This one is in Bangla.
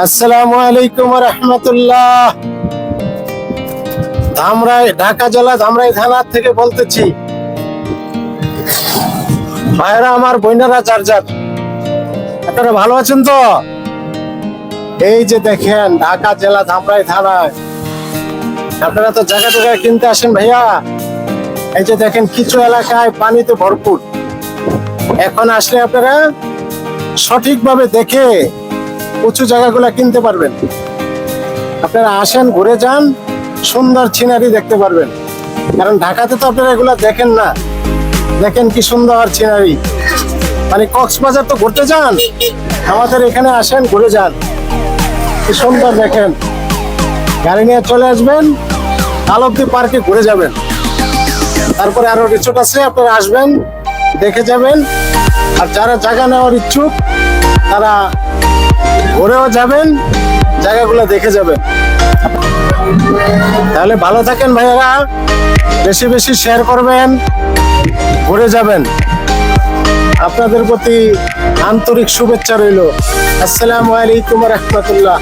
আসসালামু আলাইকুম রহমতুল্লাহ। ধামরাই, ঢাকা জেলা ধামরাই থানা থেকে বলতেছি। ভাইরা আমার, বোনেরা, যার যার, আপনারা ভালো আছেন তো? এই যে দেখেন, ঢাকা জেলা ধামরাই থানায় আপনারা তো জায়গা জায়গায় কিনতে আসেন ভাইয়া। এই যে দেখেন, কিছু এলাকায় পানিতে ভরপুর। এখন আসলে আপনারা সঠিকভাবে দেখে উঁচু জায়গাগুলা কিনতে পারবেন। আপনারা আসেন, ঘুরে যান, সুন্দর সিনারি দেখতে পারবেন। কারণ ঢাকাতে তো আপনারা এগুলা দেখেন না। দেখেন কি সুন্দর সিনারি, মানে কক্সবাজার তো ঘুরতে যান, আমাদের এখানে আসেন, ঘুরে যান, কি সুন্দর দেখেন। গাড়ি নিয়ে চলে আসবেন, আলবদি পার্কে ঘুরে যাবেন। তারপরে আরো রিসোর্ট আছে, আপনারা আসবেন, দেখে যাবেন। আর যারা জায়গা নেওয়ার ইচ্ছুক তারা ঘুরেও যাবেন, জায়গাগুলো দেখে যাবেন। তাহলে ভালো থাকেন ভাইয়ারা, বেশি বেশি শেয়ার করবেন, ঘুরে যাবেন। আপনাদের প্রতি আন্তরিক শুভেচ্ছা রইল। আসসালামু আলাইকুম রহমতুল্লাহ।